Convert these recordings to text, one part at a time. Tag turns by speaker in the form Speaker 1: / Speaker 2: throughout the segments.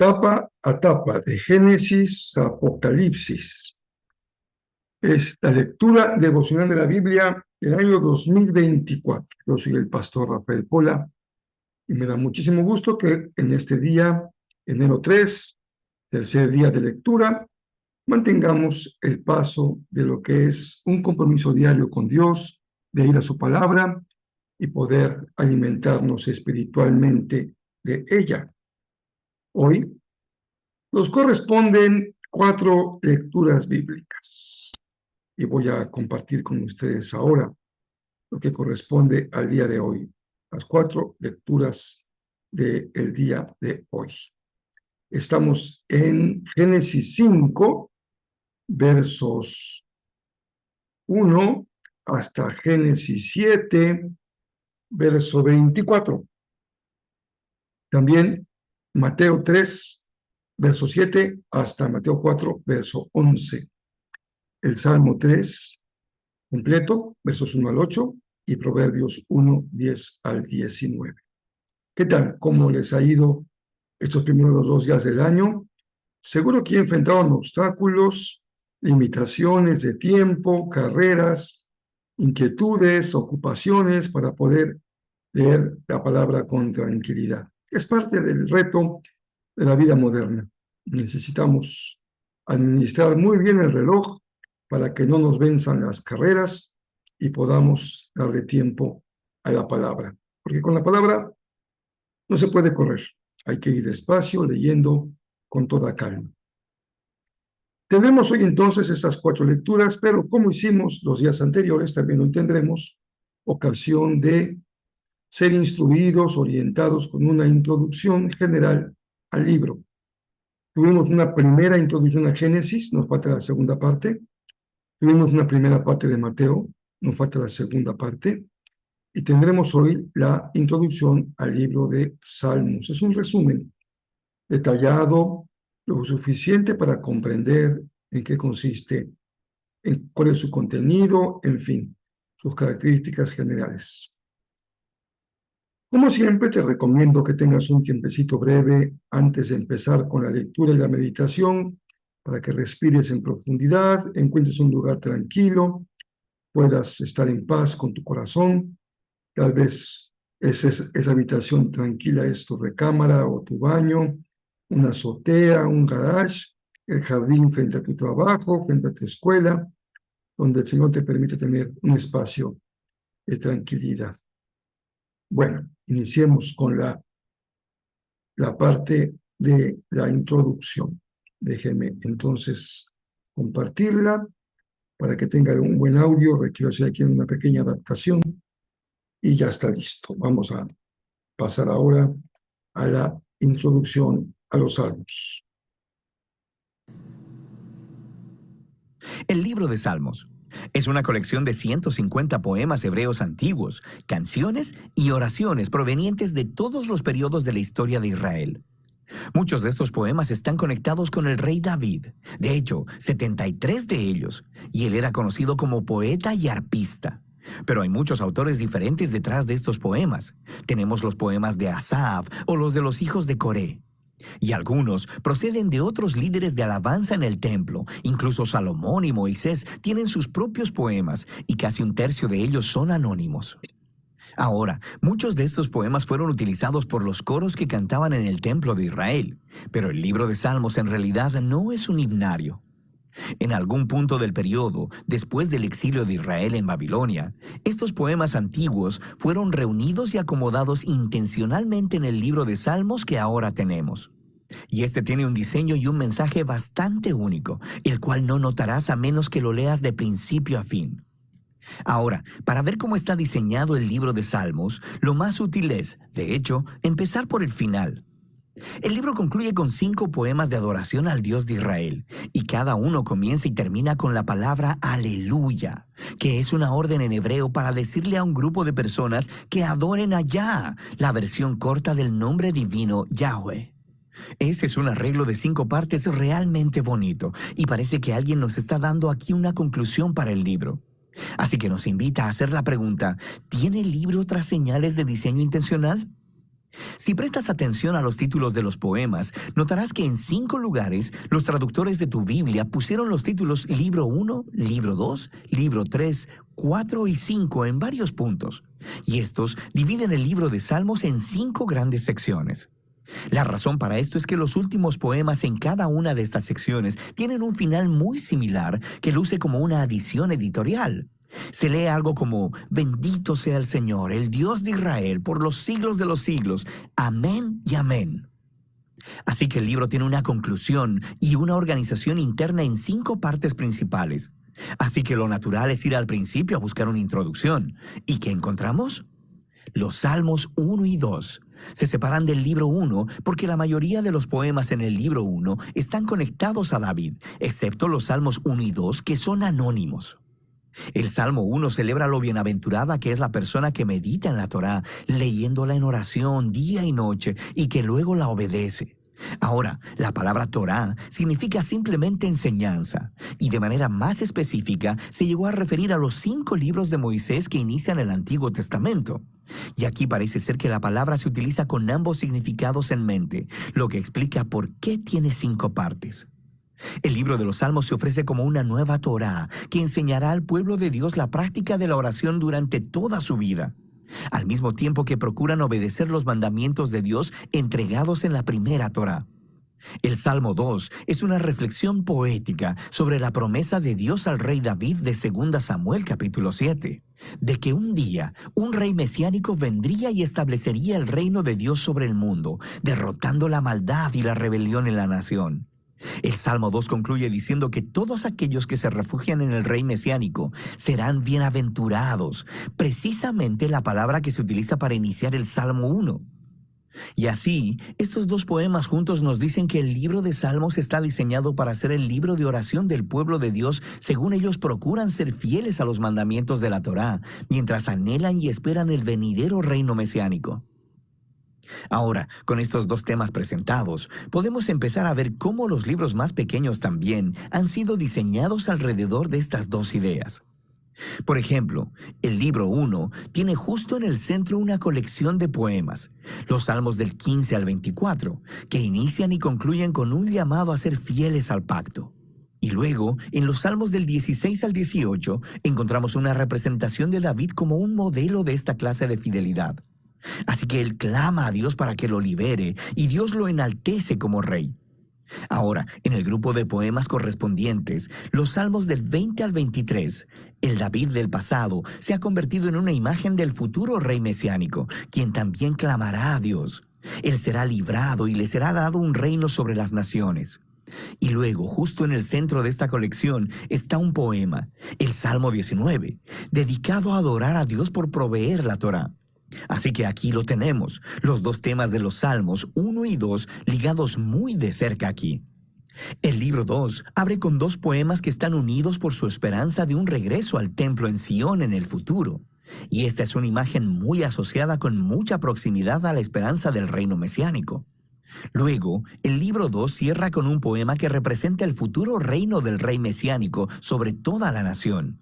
Speaker 1: Tapa a tapa, de Génesis a Apocalipsis. Es la lectura devocional de la Biblia del año 2024. Yo soy el pastor Rafael Pola y me da muchísimo gusto que en este día, enero 3, tercer día de lectura, mantengamos el paso de lo que es un compromiso diario con Dios, de ir a su palabra y poder alimentarnos espiritualmente de ella. Hoy nos corresponden 4 lecturas bíblicas y voy a compartir con ustedes ahora lo que corresponde al día de hoy, las 4 lecturas del día de hoy. Estamos en Génesis 5, versos 1 hasta Génesis 7, verso 24. También Mateo 3, verso 7 hasta Mateo 4, verso 11. El Salmo 3 completo, versos 1 al 8, y Proverbios 1, 10 al 19. ¿Qué tal? ¿Cómo les ha ido estos primeros 2 días del año? Seguro que enfrentaron obstáculos, limitaciones de tiempo, carreras, inquietudes, ocupaciones para poder leer la palabra con tranquilidad. Es parte del reto de la vida moderna. Necesitamos administrar muy bien el reloj para que no nos venzan las carreras y podamos darle tiempo a la palabra. Porque con la palabra no se puede correr. Hay que ir despacio, leyendo con toda calma. Tendremos hoy entonces estas 4 lecturas, pero como hicimos los días anteriores, también hoy tendremos ocasión de ser instruidos, orientados con una introducción general al libro. Tuvimos una primera introducción a Génesis, nos falta la segunda parte. Tuvimos una primera parte de Mateo, nos falta la segunda parte. Y tendremos hoy la introducción al libro de Salmos. Es un resumen detallado, lo suficiente para comprender en qué consiste, en cuál es su contenido, en fin, sus características generales. Como siempre, te recomiendo que tengas un tiempecito breve antes de empezar con la lectura y la meditación para que respires en profundidad, encuentres un lugar tranquilo, puedas estar en paz con tu corazón. Tal vez esa habitación tranquila es tu recámara o tu baño, una azotea, un garage, el jardín frente a tu trabajo, frente a tu escuela, donde el Señor te permite tener un espacio de tranquilidad. Bueno, iniciemos con la parte de la introducción. Déjeme entonces compartirla para que tenga un buen audio. Requiero hacer aquí una pequeña adaptación y ya está listo. Vamos a pasar ahora a la introducción a los Salmos.
Speaker 2: El libro de Salmos es una colección de 150 poemas hebreos antiguos, canciones y oraciones provenientes de todos los periodos de la historia de Israel. Muchos de estos poemas están conectados con el rey David, de hecho, 73 de ellos, y él era conocido como poeta y arpista. Pero hay muchos autores diferentes detrás de estos poemas. Tenemos los poemas de Asaf o los de los hijos de Coré. Y algunos proceden de otros líderes de alabanza en el templo. Incluso Salomón y Moisés tienen sus propios poemas, y casi un tercio de ellos son anónimos. Ahora, muchos de estos poemas fueron utilizados por los coros que cantaban en el templo de Israel, pero el libro de Salmos en realidad no es un himnario. En algún punto del periodo, después del exilio de Israel en Babilonia, estos poemas antiguos fueron reunidos y acomodados intencionalmente en el libro de Salmos que ahora tenemos. Y este tiene un diseño y un mensaje bastante único, el cual no notarás a menos que lo leas de principio a fin. Ahora, para ver cómo está diseñado el libro de Salmos, lo más útil es, de hecho, empezar por el final. El libro concluye con 5 poemas de adoración al Dios de Israel, y cada uno comienza y termina con la palabra aleluya, que es una orden en hebreo para decirle a un grupo de personas que adoren a Yah, la versión corta del nombre divino Yahweh. Ese es un arreglo de 5 partes realmente bonito, y parece que alguien nos está dando aquí una conclusión para el libro. Así que nos invita a hacer la pregunta, ¿tiene el libro otras señales de diseño intencional? Si prestas atención a los títulos de los poemas, notarás que en 5 lugares los traductores de tu Biblia pusieron los títulos Libro 1, Libro 2, Libro 3, 4 y 5 en varios puntos. Y estos dividen el libro de Salmos en 5 grandes secciones. La razón para esto es que los últimos poemas en cada una de estas secciones tienen un final muy similar que luce como una adición editorial. Se lee algo como, bendito sea el Señor, el Dios de Israel, por los siglos de los siglos. Amén y amén. Así que el libro tiene una conclusión y una organización interna en 5 partes principales. Así que lo natural es ir al principio a buscar una introducción. ¿Y qué encontramos? Los Salmos 1 y 2 se separan del libro 1 porque la mayoría de los poemas en el libro 1 están conectados a David, excepto los Salmos 1 y 2 que son anónimos. El Salmo 1 celebra lo bienaventurada que es la persona que medita en la Torá, leyéndola en oración día y noche y que luego la obedece. Ahora, la palabra Torá significa simplemente enseñanza, y de manera más específica se llegó a referir a los 5 libros de Moisés que inician el Antiguo Testamento. Y aquí parece ser que la palabra se utiliza con ambos significados en mente, lo que explica por qué tiene 5 partes. El libro de los Salmos se ofrece como una nueva Torá que enseñará al pueblo de Dios la práctica de la oración durante toda su vida, al mismo tiempo que procuran obedecer los mandamientos de Dios entregados en la primera Torá. El Salmo 2 es una reflexión poética sobre la promesa de Dios al rey David de 2 Samuel capítulo 7, de que un día un rey mesiánico vendría y establecería el reino de Dios sobre el mundo, derrotando la maldad y la rebelión en la nación. El Salmo 2 concluye diciendo que todos aquellos que se refugian en el rey mesiánico serán bienaventurados, precisamente la palabra que se utiliza para iniciar el Salmo 1. Y así, estos 2 poemas juntos nos dicen que el libro de Salmos está diseñado para ser el libro de oración del pueblo de Dios según ellos procuran ser fieles a los mandamientos de la Torá, mientras anhelan y esperan el venidero reino mesiánico. Ahora, con estos 2 temas presentados, podemos empezar a ver cómo los libros más pequeños también han sido diseñados alrededor de estas 2 ideas. Por ejemplo, el libro 1 tiene justo en el centro una colección de poemas, los Salmos del 15 al 24, que inician y concluyen con un llamado a ser fieles al pacto. Y luego, en los Salmos del 16 al 18, encontramos una representación de David como un modelo de esta clase de fidelidad. Así que él clama a Dios para que lo libere y Dios lo enaltece como rey. Ahora, en el grupo de poemas correspondientes, los Salmos del 20 al 23, el David del pasado se ha convertido en una imagen del futuro rey mesiánico, quien también clamará a Dios. Él será librado y le será dado un reino sobre las naciones. Y luego, justo en el centro de esta colección, está un poema, el Salmo 19, dedicado a adorar a Dios por proveer la Torá. Así que aquí lo tenemos, los 2 temas de los Salmos 1 y 2 ligados muy de cerca aquí. El libro 2 abre con 2 poemas que están unidos por su esperanza de un regreso al templo en Sion en el futuro. Y esta es una imagen muy asociada con mucha proximidad a la esperanza del reino mesiánico. Luego, el libro 2 cierra con un poema que representa el futuro reino del rey mesiánico sobre toda la nación.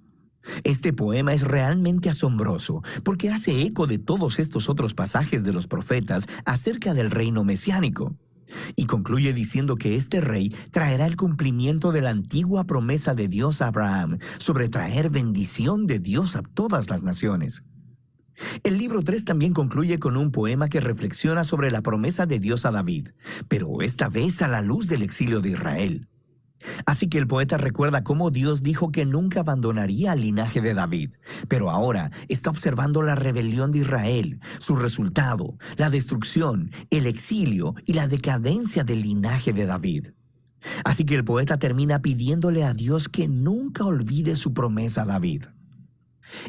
Speaker 2: Este poema es realmente asombroso porque hace eco de todos estos otros pasajes de los profetas acerca del reino mesiánico. Y concluye diciendo que este rey traerá el cumplimiento de la antigua promesa de Dios a Abraham sobre traer bendición de Dios a todas las naciones. El libro 3 también concluye con un poema que reflexiona sobre la promesa de Dios a David, pero esta vez a la luz del exilio de Israel. Así que el poeta recuerda cómo Dios dijo que nunca abandonaría al linaje de David, pero ahora está observando la rebelión de Israel, su resultado, la destrucción, el exilio y la decadencia del linaje de David. Así que el poeta termina pidiéndole a Dios que nunca olvide su promesa a David.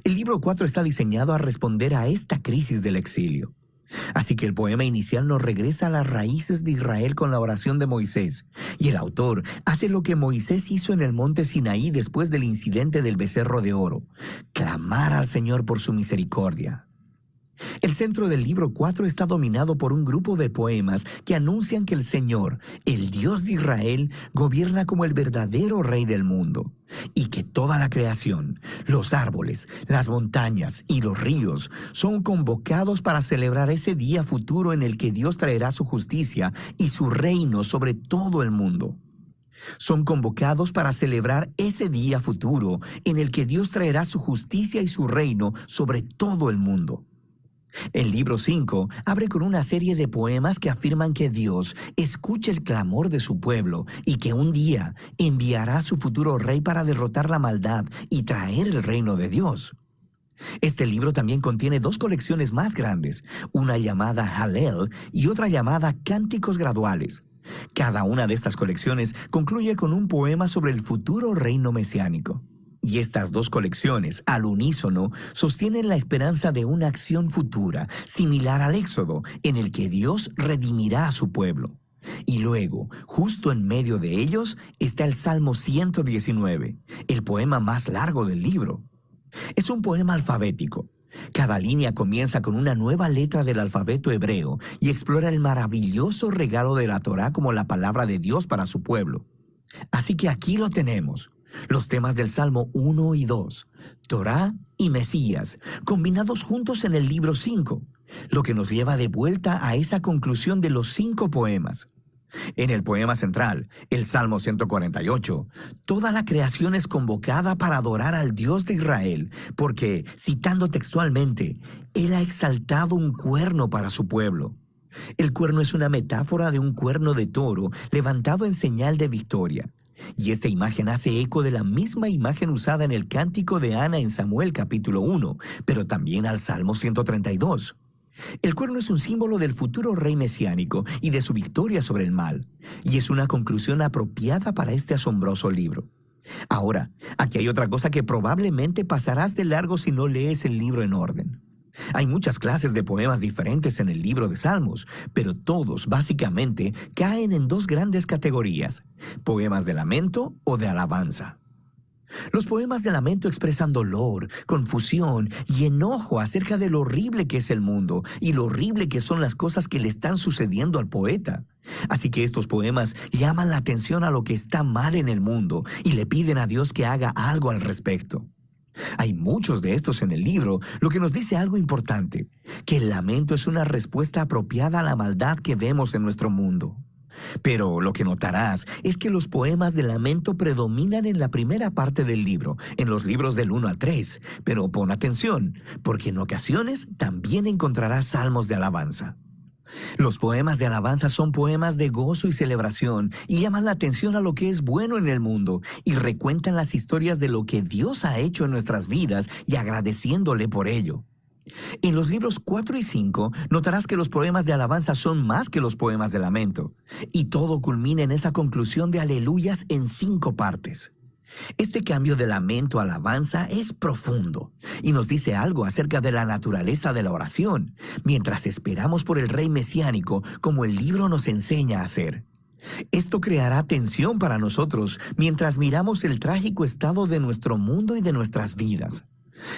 Speaker 2: El libro 4 está diseñado a responder a esta crisis del exilio. Así que el poema inicial nos regresa a las raíces de Israel con la oración de Moisés, y el autor hace lo que Moisés hizo en el monte Sinaí después del incidente del becerro de oro: clamar al Señor por su misericordia. El centro del libro 4 está dominado por un grupo de poemas que anuncian que el Señor, el Dios de Israel, gobierna como el verdadero Rey del mundo, y que toda la creación, los árboles, las montañas y los ríos son convocados para celebrar ese día futuro en el que Dios traerá su justicia y su reino sobre todo el mundo. Son convocados para celebrar ese día futuro en el que Dios traerá su justicia y su reino sobre todo el mundo. El libro 5 abre con una serie de poemas que afirman que Dios escucha el clamor de su pueblo y que un día enviará a su futuro rey para derrotar la maldad y traer el reino de Dios. Este libro también contiene dos colecciones más grandes, una llamada Hallel y otra llamada Cánticos Graduales. Cada una de estas colecciones concluye con un poema sobre el futuro reino mesiánico. Y estas dos colecciones, al unísono, sostienen la esperanza de una acción futura, similar al Éxodo, en el que Dios redimirá a su pueblo. Y luego, justo en medio de ellos, está el Salmo 119, el poema más largo del libro. Es un poema alfabético. Cada línea comienza con una nueva letra del alfabeto hebreo y explora el maravilloso regalo de la Torá como la palabra de Dios para su pueblo. Así que aquí lo tenemos. Los temas del Salmo 1 y 2, Torá y Mesías, combinados juntos en el libro 5, lo que nos lleva de vuelta a esa conclusión de los 5 poemas. En el poema central, el Salmo 148, toda la creación es convocada para adorar al Dios de Israel, porque, citando textualmente, Él ha exaltado un cuerno para su pueblo. El cuerno es una metáfora de un cuerno de toro levantado en señal de victoria. Y esta imagen hace eco de la misma imagen usada en el cántico de Ana en Samuel capítulo 1, pero también al Salmo 132. El cuerno es un símbolo del futuro rey mesiánico y de su victoria sobre el mal, y es una conclusión apropiada para este asombroso libro. Ahora, aquí hay otra cosa que probablemente pasarás de largo si no lees el libro en orden. Hay muchas clases de poemas diferentes en el libro de Salmos, pero todos básicamente caen en dos grandes categorías: poemas de lamento o de alabanza. Los poemas de lamento expresan dolor, confusión y enojo acerca de lo horrible que es el mundo y lo horrible que son las cosas que le están sucediendo al poeta. Así que estos poemas llaman la atención a lo que está mal en el mundo y le piden a Dios que haga algo al respecto. Hay muchos de estos en el libro, lo que nos dice algo importante: que el lamento es una respuesta apropiada a la maldad que vemos en nuestro mundo. Pero lo que notarás es que los poemas de lamento predominan en la primera parte del libro, en los libros del 1 al 3. Pero pon atención, porque en ocasiones también encontrarás salmos de alabanza. Los poemas de alabanza son poemas de gozo y celebración y llaman la atención a lo que es bueno en el mundo y recuentan las historias de lo que Dios ha hecho en nuestras vidas y agradeciéndole por ello. En los libros 4 y 5 notarás que los poemas de alabanza son más que los poemas de lamento, y todo culmina en esa conclusión de aleluyas en 5 partes. Este cambio de lamento a alabanza es profundo y nos dice algo acerca de la naturaleza de la oración, mientras esperamos por el rey mesiánico como el libro nos enseña a hacer. Esto creará tensión para nosotros mientras miramos el trágico estado de nuestro mundo y de nuestras vidas.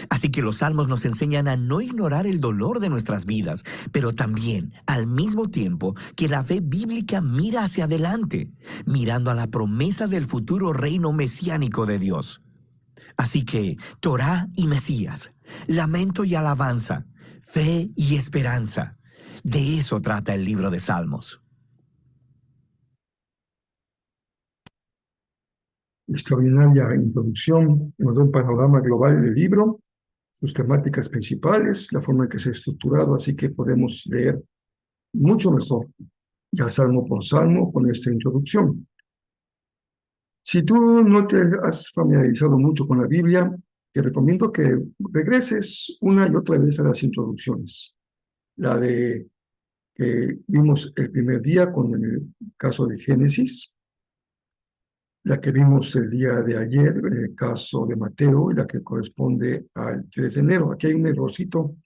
Speaker 2: Así que los salmos nos enseñan a no ignorar el dolor de nuestras vidas, pero también, al mismo tiempo, que la fe bíblica mira hacia adelante, mirando a la promesa del futuro reino mesiánico de Dios. Así que, Torá y Mesías, lamento y alabanza, fe y esperanza. De eso trata el libro de Salmos.
Speaker 1: Extraordinaria introducción, nos da un panorama global del libro, sus temáticas principales, la forma en que se ha estructurado, así que podemos leer mucho mejor, ya salmo por salmo, con esta introducción. Si tú no te has familiarizado mucho con la Biblia, te recomiendo que regreses una y otra vez a las introducciones. La de que vimos el primer día con el caso de Génesis, la que vimos el día de ayer, en el caso de Mateo, y la que corresponde al 3 de enero. Aquí hay un errorcito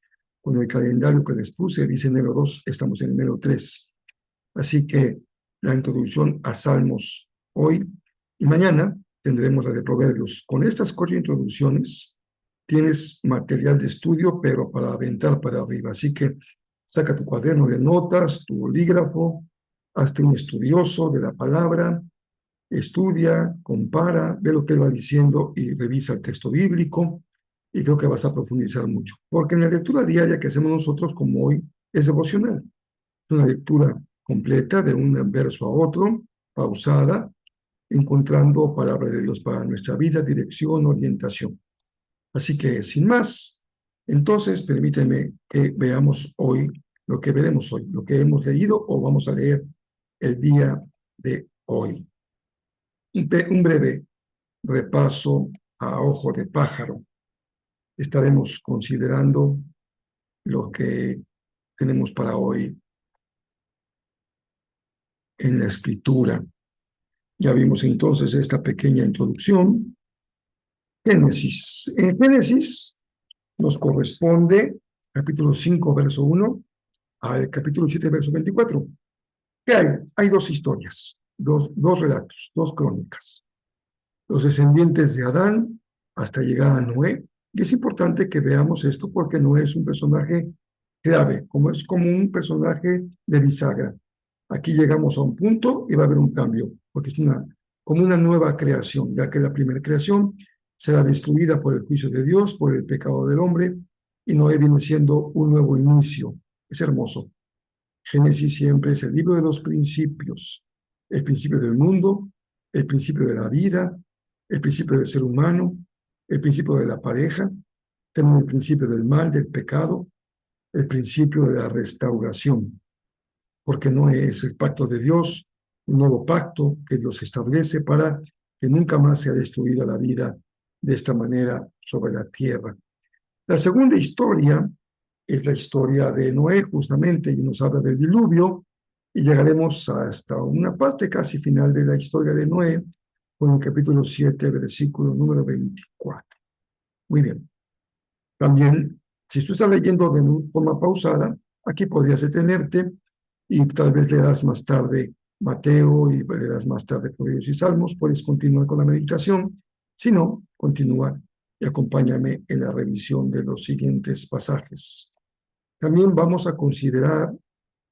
Speaker 1: con el calendario que les puse, dice enero 2, estamos en enero 3. Así que la introducción a Salmos hoy y mañana tendremos la de Proverbios. Con estas 4 introducciones tienes material de estudio, pero para aventar para arriba. Así que saca tu cuaderno de notas, tu bolígrafo, hazte un estudioso de la palabra, estudia, compara, ve lo que él va diciendo y revisa el texto bíblico, y creo que vas a profundizar mucho. Porque en la lectura diaria que hacemos nosotros, como hoy, es devocional. Es una lectura completa de un verso a otro, pausada, encontrando palabra de Dios para nuestra vida, dirección, orientación. Así que, sin más, entonces permíteme que veamos hoy lo que veremos hoy, lo que hemos leído o vamos a leer el día de hoy. Un breve repaso a ojo de pájaro. Estaremos considerando lo que tenemos para hoy en la escritura. Ya vimos entonces esta pequeña introducción. Génesis. En Génesis nos corresponde capítulo 5, verso 1 al capítulo 7, verso 24. ¿Qué hay? Hay 2 historias, dos relatos, 2 crónicas. Los descendientes de Adán hasta llegar a Noé. Y es importante que veamos esto porque Noé es un personaje clave, es como un personaje de bisagra. Aquí llegamos a un punto y va a haber un cambio, porque es como una nueva creación, ya que la primera creación será destruida por el juicio de Dios, por el pecado del hombre, y Noé viene siendo un nuevo inicio. Es hermoso. Génesis siempre es el libro de los principios, el principio del mundo, el principio de la vida, el principio del ser humano, el principio de la pareja, tenemos el principio del mal, del pecado, el principio de la restauración, porque no es el pacto de Dios, un nuevo pacto que Dios establece para que nunca más sea destruida la vida de esta manera sobre la tierra. La segunda historia es la historia de Noé, justamente, y nos habla del diluvio, y llegaremos hasta una parte casi final de la historia de Noé, con el capítulo 7, versículo número 24. Muy bien. También, si tú estás leyendo de forma pausada, aquí podrías detenerte y tal vez leerás más tarde Mateo y leerás más tarde Proverbios y Salmos. Puedes continuar con la meditación. Si no, continúa y acompáñame en la revisión de los siguientes pasajes. También vamos a considerar,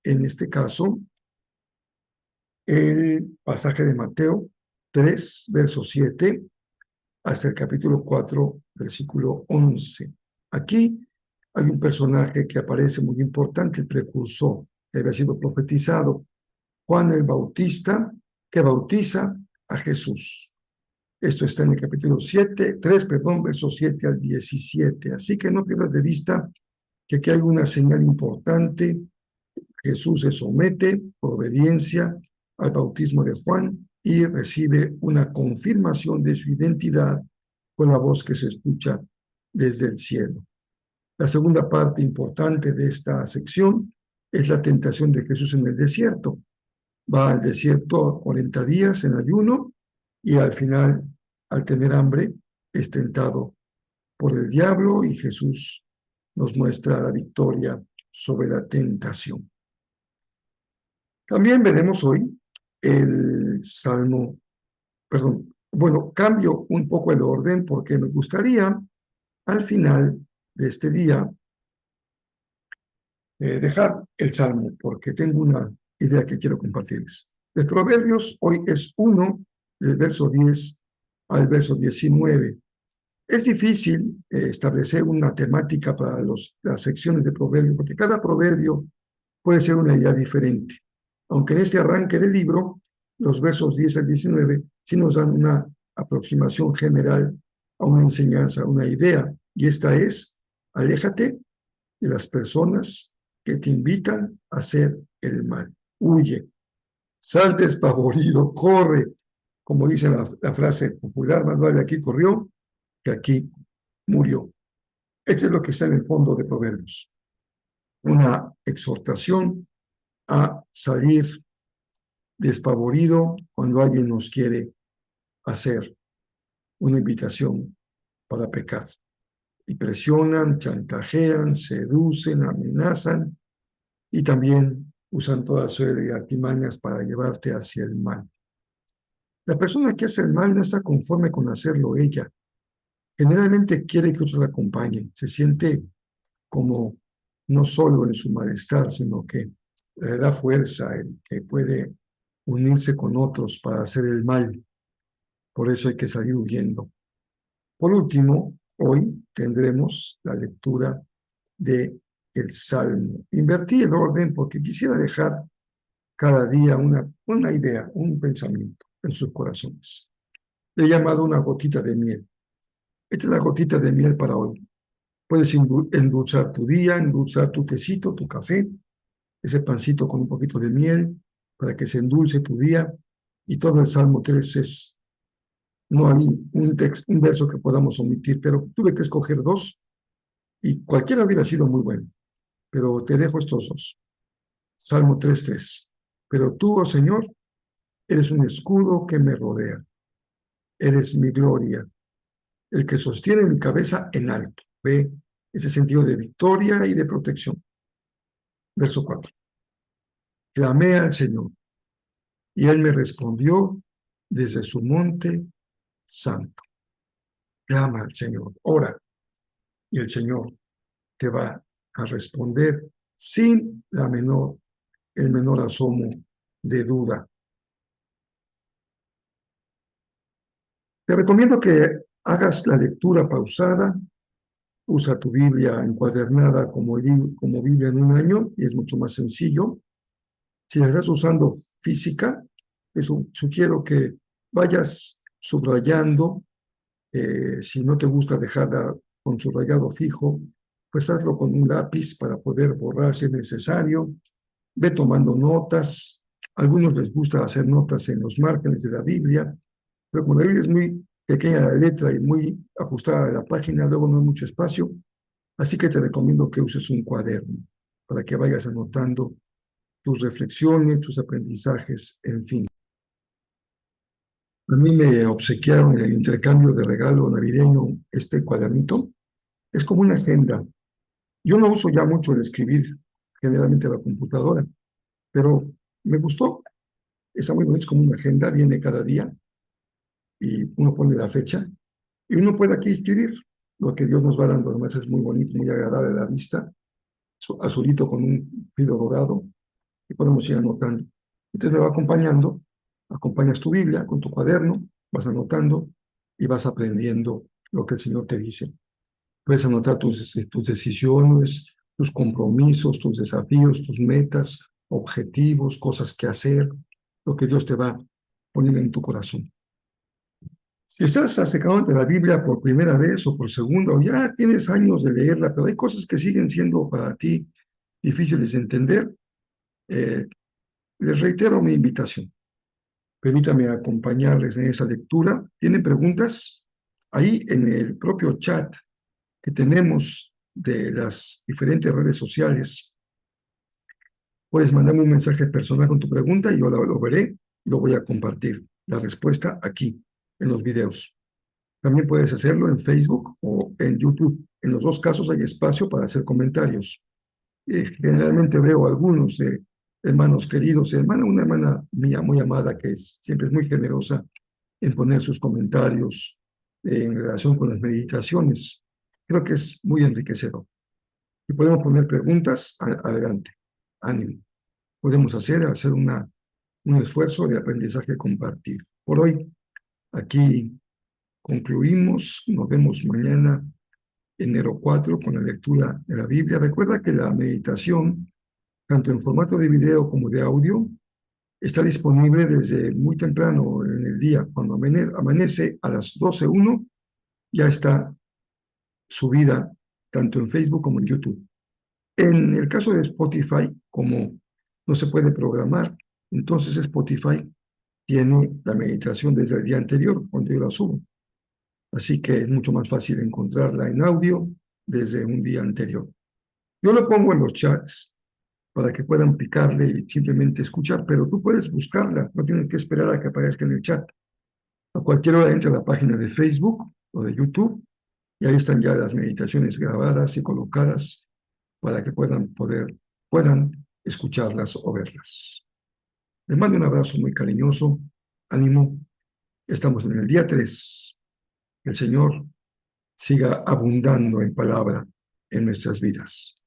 Speaker 1: en este caso, el pasaje de Mateo 3, verso 7, hasta el capítulo 4, versículo 11. Aquí hay un personaje que aparece muy importante, el precursor, que había sido profetizado, Juan el Bautista, que bautiza a Jesús. Esto está en el capítulo 3, versos 7 al 17. Así que no pierdas de vista que aquí hay una señal importante. Jesús se somete por obediencia al bautismo de Juan y recibe una confirmación de su identidad con la voz que se escucha desde el cielo. La segunda parte importante de esta sección es la tentación de Jesús en el desierto. Va al desierto 40 días en ayuno y al final, al tener hambre, es tentado por el diablo y Jesús nos muestra la victoria sobre la tentación. También veremos hoy el Salmo, cambio un poco el orden porque me gustaría al final de este día dejar el Salmo porque tengo una idea que quiero compartirles. De Proverbios hoy es 1, del verso 10 al verso 19. Es difícil establecer una temática para las secciones de Proverbios porque cada proverbio puede ser una idea diferente. Aunque en este arranque del libro, los versos 10 al 19 sí nos dan una aproximación general a una enseñanza, a una idea, y esta es: aléjate de las personas que te invitan a hacer el mal. Huye, sal despavorido, corre, como dice la frase popular, más vale aquí corrió que aquí murió. Esto es lo que está en el fondo de Proverbios. Una exhortación a salir despavorido cuando alguien nos quiere hacer una invitación para pecar. Y presionan, chantajean, seducen, amenazan y también usan toda serie de artimañas para llevarte hacia el mal. La persona que hace el mal no está conforme con hacerlo ella. Generalmente quiere que otros la acompañen. Se siente como no solo en su malestar, sino que le da fuerza, el que puede unirse con otros para hacer el mal. Por eso hay que salir huyendo. Por último, hoy tendremos la lectura de el Salmo. Invertí el orden porque quisiera dejar cada día una idea, un pensamiento en sus corazones. Le he llamado una gotita de miel. Esta es la gotita de miel para hoy. Puedes endulzar tu día, endulzar tu tecito, tu café, ese pancito con un poquito de miel para que se endulce tu día. Y todo el Salmo 3 es, no hay un verso que podamos omitir, pero tuve que escoger dos y cualquiera hubiera sido muy bueno. Pero te dejo estos dos. Salmo 3:3. Pero tú, oh Señor, eres un escudo que me rodea. Eres mi gloria, el que sostiene mi cabeza en alto. Ve ese sentido de victoria y de protección. Verso 4. Clamé al Señor y Él me respondió desde su monte santo. Clama al Señor, ora, y el Señor te va a responder sin el menor asomo de duda. Te recomiendo que hagas la lectura pausada, usa tu Biblia encuadernada como Biblia en un año, y es mucho más sencillo. Si la estás usando física, sugiero que vayas subrayando. Si no te gusta dejarla con subrayado fijo, pues hazlo con un lápiz para poder borrar si es necesario. Ve tomando notas. A algunos les gusta hacer notas en los márgenes de la Biblia, pero como la Biblia es muy pequeña la letra y muy ajustada a la página, luego no hay mucho espacio. Así que te recomiendo que uses un cuaderno para que vayas anotando tus reflexiones, tus aprendizajes, en fin. A mí me obsequiaron en el intercambio de regalo navideño este cuadernito. Es como una agenda. Yo no uso ya mucho el escribir, generalmente a la computadora, pero me gustó. Está muy bonito, es como una agenda, viene cada día y uno pone la fecha y uno puede aquí escribir lo que Dios nos va dando. Además es muy bonito, muy agradable a la vista, azulito con un filo dorado y podemos ir anotando. Entonces me va acompañando, acompañas tu Biblia con tu cuaderno, vas anotando y vas aprendiendo lo que el Señor te dice. Puedes anotar tus decisiones, tus compromisos, tus desafíos, tus metas, objetivos, cosas que hacer, lo que Dios te va poniendo en tu corazón. Si estás acercándote a la Biblia por primera vez o por segunda, o ya tienes años de leerla, pero hay cosas que siguen siendo para ti difíciles de entender, les reitero mi invitación. Permítame acompañarles en esa lectura. ¿Tienen preguntas? Ahí en el propio chat que tenemos de las diferentes redes sociales, puedes mandarme un mensaje personal con tu pregunta y yo lo veré y lo voy a compartir, la respuesta aquí, en los videos. También puedes hacerlo en Facebook o en YouTube. En los dos casos hay espacio para hacer comentarios. Generalmente veo algunos hermanos queridos, una hermana mía muy amada que siempre es muy generosa en poner sus comentarios en relación con las meditaciones. Creo que es muy enriquecedor. Si podemos poner preguntas, adelante, ánimo. Podemos hacer un esfuerzo de aprendizaje compartido. Por hoy, aquí concluimos. Nos vemos mañana, enero 4, con la lectura de la Biblia. Recuerda que la meditación, tanto en formato de video como de audio, está disponible desde muy temprano en el día. Cuando amanece a las 12:01, ya está subida tanto en Facebook como en YouTube. En el caso de Spotify, como no se puede programar, entonces Spotify tiene la meditación desde el día anterior, cuando yo la subo. Así que es mucho más fácil encontrarla en audio desde un día anterior. Yo lo pongo en los chats para que puedan picarle y simplemente escuchar, pero tú puedes buscarla, no tienes que esperar a que aparezca en el chat. A cualquier hora entra a la página de Facebook o de YouTube y ahí están ya las meditaciones grabadas y colocadas para que puedan escucharlas o verlas. Les mando un abrazo muy cariñoso, ánimo, estamos en el día 3. Que el Señor siga abundando en palabra en nuestras vidas.